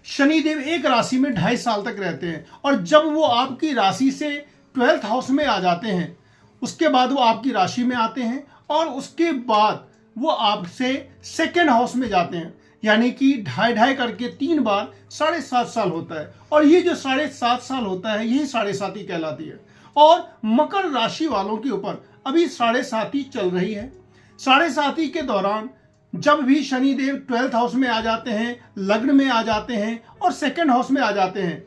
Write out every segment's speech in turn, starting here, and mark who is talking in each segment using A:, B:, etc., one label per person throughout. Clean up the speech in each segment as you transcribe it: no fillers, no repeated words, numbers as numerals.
A: शनिदेव एक राशि में 2.5 साल तक रहते हैं और जब वो आपकी राशि से 12th हाउस में आ जाते हैं उसके बाद वो आपकी राशि में आते हैं और उसके बाद वो आपसे 2nd हाउस में जाते हैं, यानी कि 2.5 करके 3 बार 7.5 साल होता है। और ये जो 7.5 साल होता है यही 7.5 कहलाती है। और मकर राशि वालों के ऊपर अभी 7.5 चल रही है। 7.5 के दौरान जब भी शनिदेव 12th हाउस में आ जाते हैं, लग्न में आ जाते हैं और 2nd हाउस में आ जाते हैं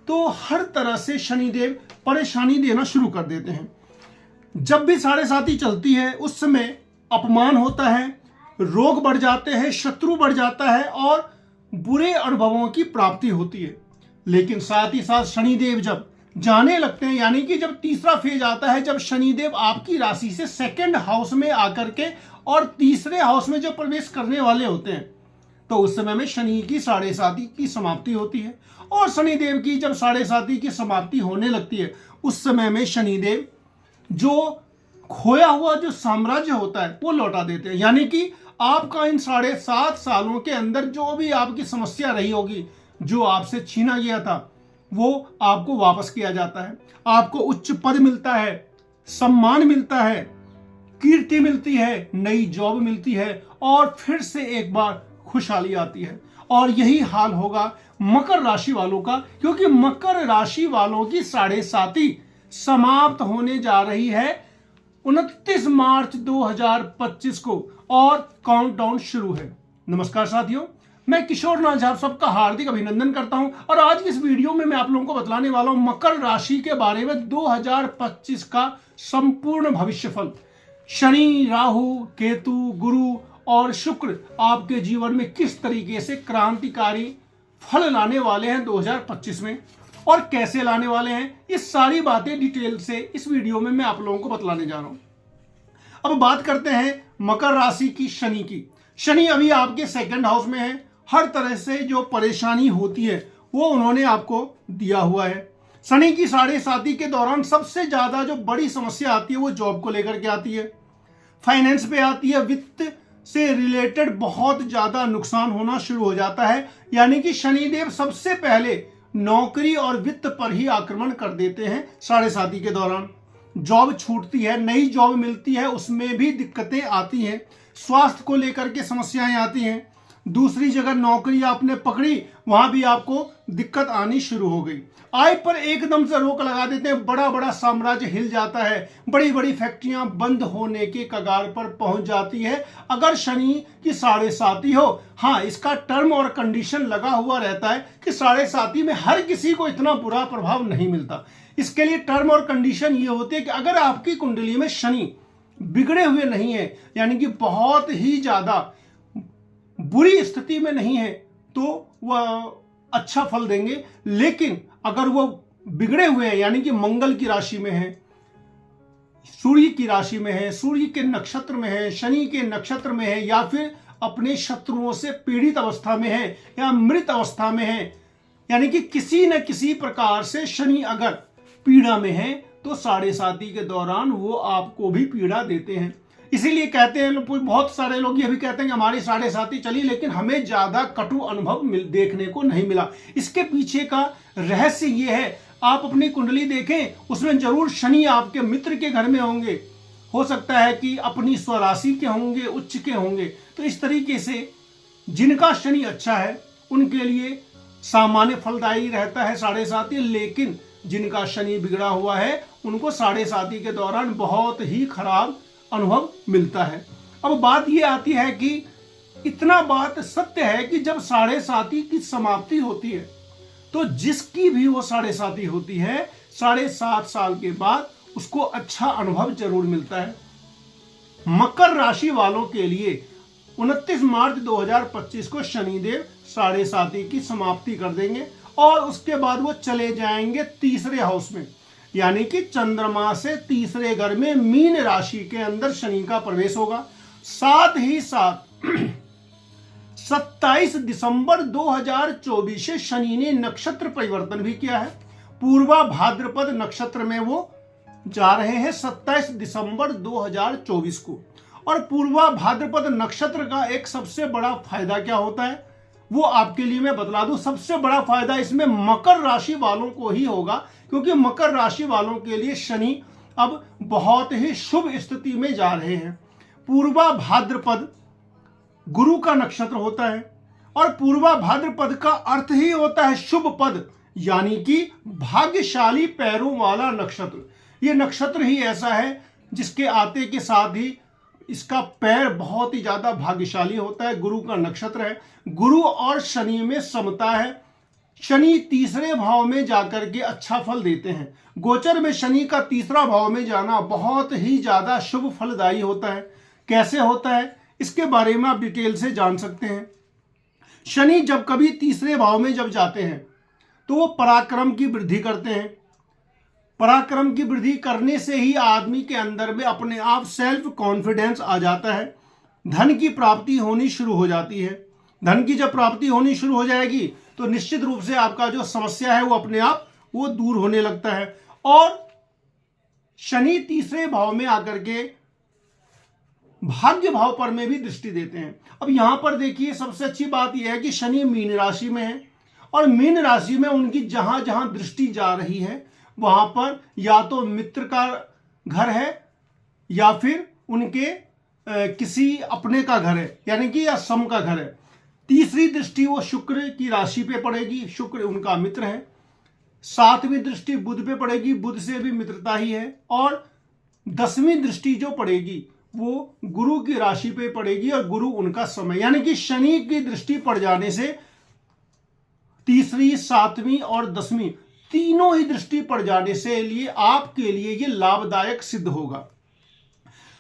A: तो हर तरह से शनिदेव परेशानी देना शुरू कर देते हैं। जब भी 7.5 चलती है उस समय अपमान होता है, रोग बढ़ जाते हैं, शत्रु बढ़ जाता है और बुरे अनुभवों की प्राप्ति होती है। लेकिन साथ ही साथ शनिदेव जब जाने लगते हैं, यानी कि जब तीसरा फेज आता है, जब शनिदेव आपकी राशि से 2nd हाउस में आकर के और तीसरे हाउस में जो प्रवेश करने वाले होते हैं तो उस समय में शनि की 7.5 की समाप्ति होती है। और शनिदेव की जब 7.5 की समाप्ति होने लगती है उस समय में शनिदेव जो खोया हुआ जो साम्राज्य होता है वो लौटा देते हैं, यानी कि आपका इन 7.5 सालों के अंदर जो भी आपकी समस्या रही होगी, जो आपसे छीना गया था वो आपको वापस किया जाता है। आपको उच्च पद मिलता है, सम्मान मिलता है, कीर्ति मिलती है, नई जॉब मिलती है और फिर से एक बार खुशहाली आती है। और यही हाल होगा मकर राशि वालों का, क्योंकि मकर राशि वालों की 7.5 समाप्त होने जा रही है 29 मार्च 2025 को और काउंटडाउन शुरू है। नमस्कार साथियों, मैं किशोर नाथ आप सबका हार्दिक अभिनंदन करता हूं और आज की इस वीडियो में मैं आप लोगों को बतलाने वाला हूं मकर राशि के बारे में 2025 का संपूर्ण भविष्यफल। शनि, राहु, केतु, गुरु और शुक्र आपके जीवन में किस तरीके से क्रांतिकारी फल लाने वाले हैं 2025 में और कैसे लाने वाले हैं, ये सारी बातें डिटेल से इस वीडियो में मैं आप लोगों को बतलाने जा रहा हूं। अब बात करते हैं मकर राशि की शनि की। शनि अभी आपके 2nd हाउस में है। हर तरह से जो परेशानी होती है वो उन्होंने आपको दिया हुआ है। शनि की 7.5 के दौरान सबसे ज्यादा जो बड़ी समस्या आती है वो जॉब को लेकर के आती है, फाइनेंस पे आती है, वित्त से रिलेटेड बहुत ज्यादा नुकसान होना शुरू हो जाता है। यानी कि शनिदेव सबसे पहले नौकरी और वित्त पर ही आक्रमण कर देते हैं। 7.5 के दौरान जॉब छूटती है, नई जॉब मिलती है, उसमें भी दिक्कतें आती हैं, स्वास्थ्य को लेकर के समस्याएं आती हैं। दूसरी जगह नौकरी आपने पकड़ी, वहां भी आपको दिक्कत आनी शुरू हो गई। आय पर एकदम से रोक लगा देते हैं, बड़ा बड़ा साम्राज्य हिल जाता है, बड़ी बड़ी फैक्ट्रियां बंद होने के कगार पर पहुंच जाती है अगर शनि की 7.5 हो। हाँ, इसका टर्म और कंडीशन लगा हुआ रहता है कि 7.5 में हर किसी को इतना बुरा प्रभाव नहीं मिलता। इसके लिए टर्म और कंडीशन ये होती है कि अगर आपकी कुंडली में शनि बिगड़े हुए नहीं है, यानी कि बहुत ही ज्यादा बुरी स्थिति में नहीं है, तो वह अच्छा फल देंगे। लेकिन अगर वो बिगड़े हुए हैं, यानी कि मंगल की राशि में है, सूर्य की राशि में है, सूर्य के नक्षत्र में है, शनि के नक्षत्र में है, या फिर अपने शत्रुओं से पीड़ित अवस्था में है या मृत अवस्था में है, यानी कि किसी न किसी प्रकार से शनि अगर पीड़ा में है तो 7.5 के दौरान वो आपको भी पीड़ा देते हैं। इसीलिए कहते हैं बहुत सारे लोग ये भी कहते हैं कि हमारी 7.5 चली लेकिन हमें ज्यादा कटु अनुभव देखने को नहीं मिला। इसके पीछे का रहस्य ये है, आप अपनी कुंडली देखें, उसमें जरूर शनि आपके मित्र के घर में होंगे, हो सकता है कि अपनी स्वराशि के होंगे, उच्च के होंगे। तो इस तरीके से जिनका शनि अच्छा है उनके लिए सामान्य फलदायी रहता है 7.5, लेकिन जिनका शनि बिगड़ा हुआ है उनको 7.5 के दौरान बहुत ही खराब अनुभव मिलता है। अब बात यह आती है कि इतना बात सत्य है कि जब 7.5 की समाप्ति होती है तो जिसकी भी वो 7.5 होती है 7.5 साल के बाद उसको अच्छा अनुभव जरूर मिलता है। मकर राशि वालों के लिए 29 मार्च 2025 को शनिदेव 7.5 की समाप्ति कर देंगे और उसके बाद वो चले जाएंगे तीसरे हाउस में, यानी कि चंद्रमा से तीसरे घर में मीन राशि के अंदर शनि का प्रवेश होगा। साथ ही साथ 27 दिसंबर 2024 से शनि ने नक्षत्र परिवर्तन भी किया है। पूर्वा भाद्रपद नक्षत्र में वो जा रहे हैं 27 दिसंबर 2024 को। और पूर्वा भाद्रपद नक्षत्र का एक सबसे बड़ा फायदा क्या होता है, वो आपके लिए मैं बतला दूं। सबसे बड़ा फायदा इसमें मकर राशि वालों को ही होगा, क्योंकि मकर राशि वालों के लिए शनि अब बहुत ही शुभ स्थिति में जा रहे हैं। पूर्वा भाद्रपद गुरु का नक्षत्र होता है, और पूर्वा भाद्रपद का अर्थ ही होता है शुभ पद, यानी कि भाग्यशाली पैरों वाला नक्षत्र। यह नक्षत्र ही ऐसा है जिसके आते के साथ ही इसका पैर बहुत ही ज्यादा भाग्यशाली होता है। गुरु का नक्षत्र है, गुरु और शनि में समता है। शनि तीसरे भाव में जाकर के अच्छा फल देते हैं। गोचर में शनि का तीसरा भाव में जाना बहुत ही ज्यादा शुभ फलदायी होता है। कैसे होता है इसके बारे में आप डिटेल से जान सकते हैं। शनि जब कभी तीसरे भाव में जब जाते हैं तो वो पराक्रम की वृद्धि करते हैं। पराक्रम की वृद्धि करने से ही आदमी के अंदर में अपने आप सेल्फ कॉन्फिडेंस आ जाता है। धन की प्राप्ति होनी शुरू हो जाती है। धन की जब प्राप्ति होनी शुरू हो जाएगी तो निश्चित रूप से आपका जो समस्या है वो अपने आप वो दूर होने लगता है। और शनि तीसरे भाव में आकर के भाग्य भाव पर में भी दृष्टि देते हैं। अब यहां पर देखिए सबसे अच्छी बात यह है कि शनि मीन राशि में है, और मीन राशि में उनकी जहां जहां दृष्टि जा रही है वहां पर या तो मित्र का घर है या फिर उनके किसी अपने का घर है, यानी कि या सम का घर है। तीसरी दृष्टि वो शुक्र की राशि पे पड़ेगी, शुक्र उनका मित्र है। सातवीं दृष्टि बुध पे पड़ेगी, बुध से भी मित्रता ही है। और 10वीं दृष्टि जो पड़ेगी वो गुरु की राशि पे पड़ेगी, और गुरु उनका समय, यानी कि शनि की दृष्टि पड़ जाने से तीसरी, 7वीं और 10वीं तीनों ही दृष्टि पड़ जाने से लिए आपके लिए ये लाभदायक सिद्ध होगा।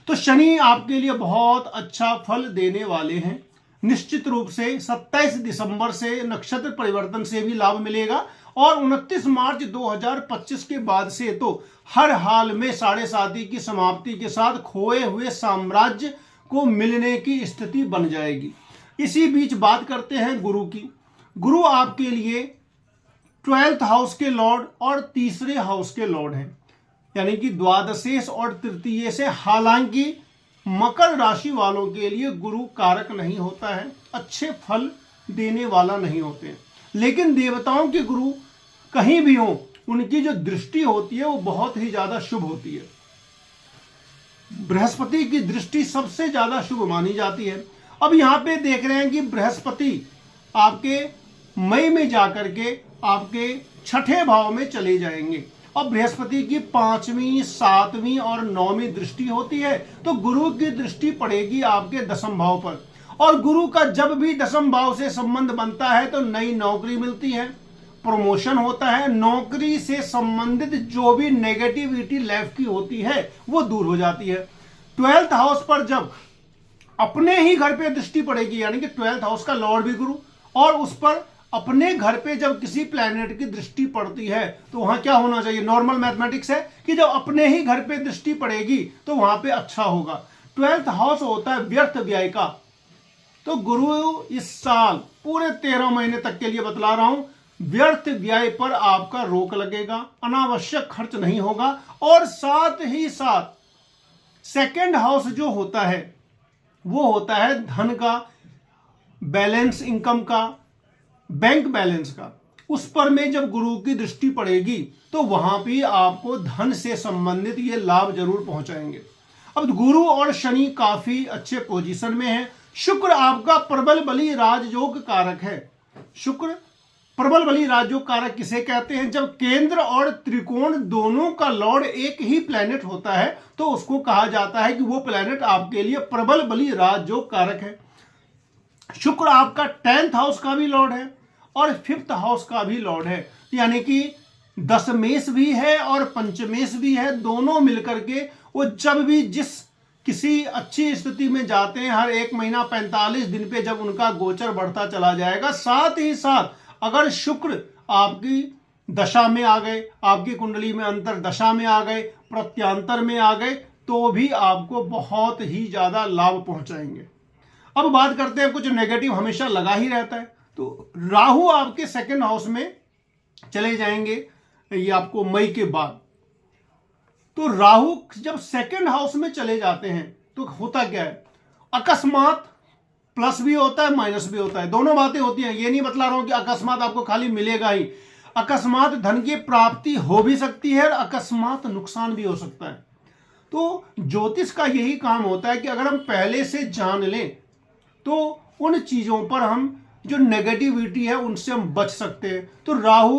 A: तो शनि आपके लिए बहुत अच्छा फल देने वाले हैं। निश्चित रूप से 27 दिसंबर से नक्षत्र परिवर्तन से भी लाभ मिलेगा, और 29 मार्च 2025 के बाद से तो हर हाल में 7.5 की समाप्ति के साथ खोए हुए साम्राज्य को मिलने की स्थिति बन जाएगी। इसी बीच बात करते हैं गुरु की। गुरु आपके लिए 12th हाउस के लॉर्ड और तीसरे हाउस के लॉर्ड हैं, यानी कि द्वादशेश और तृतीय से। हालांकि मकर राशि वालों के लिए गुरु कारक नहीं होता है, अच्छे फल देने वाला नहीं होते हैं, लेकिन देवताओं के गुरु कहीं भी हो उनकी जो दृष्टि होती है वो बहुत ही ज्यादा शुभ होती है। बृहस्पति की दृष्टि सबसे ज्यादा शुभ मानी जाती है। अब यहां पे देख रहे हैं कि बृहस्पति आपके मई में जाकर के आपके 6ठे भाव में चले जाएंगे। अब बृहस्पति की 5वीं, 7वीं और 9वीं दृष्टि होती है, तो गुरु की दृष्टि पड़ेगी आपके 10म भाव पर। और गुरु का जब भी 10म भाव से संबंध बनता है तो नई नौकरी मिलती है, प्रमोशन होता है, नौकरी से संबंधित जो भी नेगेटिविटी लाइफ की होती है वो दूर हो जाती है। 12th हाउस पर जब अपने ही घर पे दृष्टि पड़ेगी, यानी कि 12th हाउस का लॉर्ड भी गुरु, और उस पर अपने घर पे जब किसी प्लैनेट की दृष्टि पड़ती है तो वहां क्या होना चाहिए, नॉर्मल मैथमेटिक्स है कि जब अपने ही घर पे दृष्टि पड़ेगी तो वहां पे अच्छा होगा। 12th हाउस होता है व्यर्थ व्यय का। तो गुरु इस साल पूरे 13 महीने तक के लिए बतला रहा हूं, व्यर्थ व्यय पर आपका रोक लगेगा, अनावश्यक खर्च नहीं होगा। और साथ ही साथ 2nd हाउस जो होता है वो होता है धन का, बैलेंस, इनकम का, बैंक बैलेंस का। उस पर में जब गुरु की दृष्टि पड़ेगी तो वहां भी आपको धन से संबंधित ये लाभ जरूर पहुंचाएंगे। अब गुरु और शनि काफी अच्छे पोजीशन में है। शुक्र आपका प्रबल बली राजयोग कारक है। शुक्र प्रबल बली राजयोग कारक किसे कहते हैं, जब केंद्र और त्रिकोण दोनों का लॉर्ड एक ही प्लेनेट होता है तो उसको कहा जाता है कि वो प्लेनेट आपके लिए प्रबल बली राजयोग कारक है। शुक्र आपका 10th हाउस का भी लॉर्ड है और 5th हाउस का भी लॉर्ड है, यानी कि दशमेश भी है और पंचमेश भी है। दोनों मिलकर के वो जब भी जिस किसी अच्छी स्थिति में जाते हैं, हर 1 महीना 45 दिन पे जब उनका गोचर बढ़ता चला जाएगा। साथ ही साथ अगर शुक्र आपकी दशा में आ गए, आपकी कुंडली में अंतर दशा में आ गए, प्रत्यांतर में आ गए, तो भी आपको बहुत ही ज्यादा लाभ पहुंचाएंगे। अब बात करते हैं, कुछ नेगेटिव हमेशा लगा ही रहता है। तो राहु आपके 2nd हाउस में चले जाएंगे, ये आपको मई के बाद। तो राहु जब 2nd हाउस में चले जाते हैं तो होता क्या है, अकस्मात प्लस भी होता है माइनस भी होता है, दोनों बातें होती हैं। ये नहीं बतला रहा हूं कि अकस्मात आपको खाली मिलेगा ही, अकस्मात धन की प्राप्ति हो भी सकती है और अकस्मात नुकसान भी हो सकता है। तो ज्योतिष का यही काम होता है कि अगर हम पहले से जान लें तो उन चीजों पर हम जो नेगेटिविटी है उनसे हम बच सकते हैं। तो राहु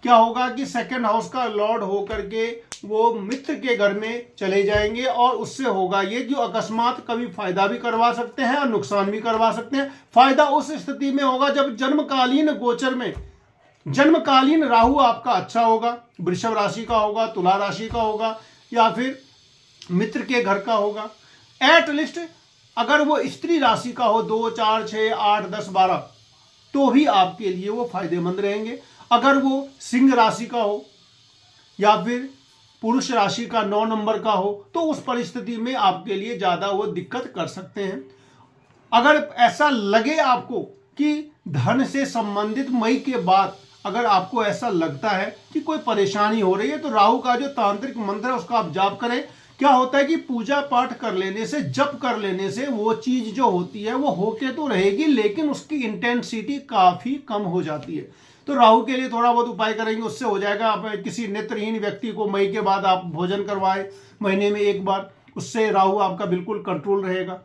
A: क्या होगा कि सेकंड हाउस का लॉर्ड होकर के वो मित्र के घर में चले जाएंगे और उससे होगा ये कि अकस्मात कभी फायदा भी करवा सकते हैं और नुकसान भी करवा सकते हैं। फायदा उस स्थिति में होगा जब जन्मकालीन गोचर में जन्मकालीन राहु आपका अच्छा होगा, वृषभ राशि का होगा, तुला राशि का होगा या फिर मित्र के घर का होगा। एटलीस्ट अगर वो स्त्री राशि का हो 2, 4, 6, 8, 10, 12 तो भी आपके लिए वो फायदेमंद रहेंगे। अगर वो सिंह राशि का हो या फिर पुरुष राशि का 9 नंबर का हो तो उस परिस्थिति में आपके लिए ज्यादा वो दिक्कत कर सकते हैं। अगर ऐसा लगे आपको कि धन से संबंधित मई के बाद अगर आपको ऐसा लगता है कि कोई परेशानी हो रही है तो राहु का जो तांत्रिक मंत्र है उसका आप जाप करें। क्या होता है कि पूजा पाठ कर लेने से, जप कर लेने से वो चीज जो होती है वो होके तो रहेगी लेकिन उसकी इंटेंसिटी काफी कम हो जाती है। तो राहु के लिए थोड़ा बहुत उपाय करेंगे, उससे हो जाएगा। आप किसी नेत्रहीन व्यक्ति को मई के बाद आप भोजन करवाएं महीने में एक बार, उससे राहु आपका बिल्कुल कंट्रोल रहेगा।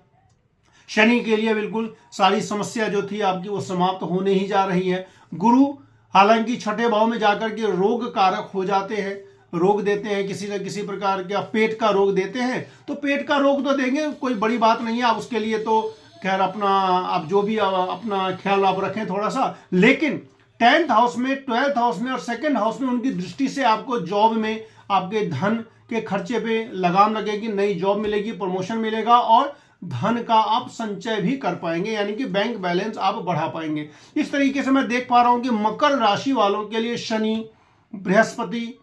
A: शनि के लिए बिल्कुल सारी समस्या जो थी आपकी वो समाप्त होने ही जा रही है। गुरु हालांकि छठे भाव में जाकर के रोग कारक हो जाते हैं, रोग देते हैं, किसी न किसी प्रकार के पेट का रोग देते हैं। तो पेट का रोग तो देंगे, कोई बड़ी बात नहीं है, आप उसके लिए तो खैर अपना आप जो भी अपना ख्याल आप रखें थोड़ा सा। लेकिन 10th हाउस में, 12th हाउस में और 2nd हाउस में उनकी दृष्टि से आपको जॉब में आपके धन के खर्चे पे लगाम लगेगी, नई जॉब मिलेगी, प्रमोशन मिलेगा और धन का आप संचय भी कर पाएंगे, यानी कि बैंक बैलेंस आप बढ़ा पाएंगे। इस तरीके से मैं देख पा रहा हूं कि मकर राशि वालों के लिए शनि, बृहस्पति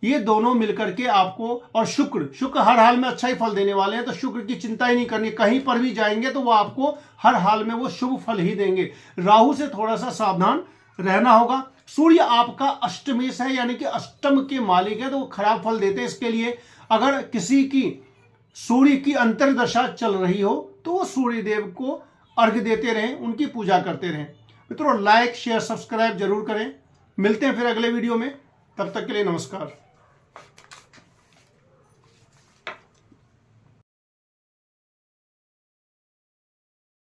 A: ये दोनों मिलकर के आपको, और शुक्र हर हाल में अच्छा ही फल देने वाले हैं। तो शुक्र की चिंता ही नहीं करनी, कहीं पर भी जाएंगे तो वो आपको हर हाल में वो शुभ फल ही देंगे। राहु से थोड़ा सा सावधान रहना होगा। सूर्य आपका अष्टमेश है, यानी कि अष्टम के मालिक है, तो वो खराब फल देते हैं। इसके लिए अगर किसी की सूर्य की अंतर्दशा चल रही हो तो वो सूर्य देव को अर्घ्य देते रहें, उनकी पूजा करते रहें। मित्रों लाइक शेयर सब्सक्राइब जरूर करें। मिलते हैं फिर अगले वीडियो में, तब तक के लिए नमस्कार।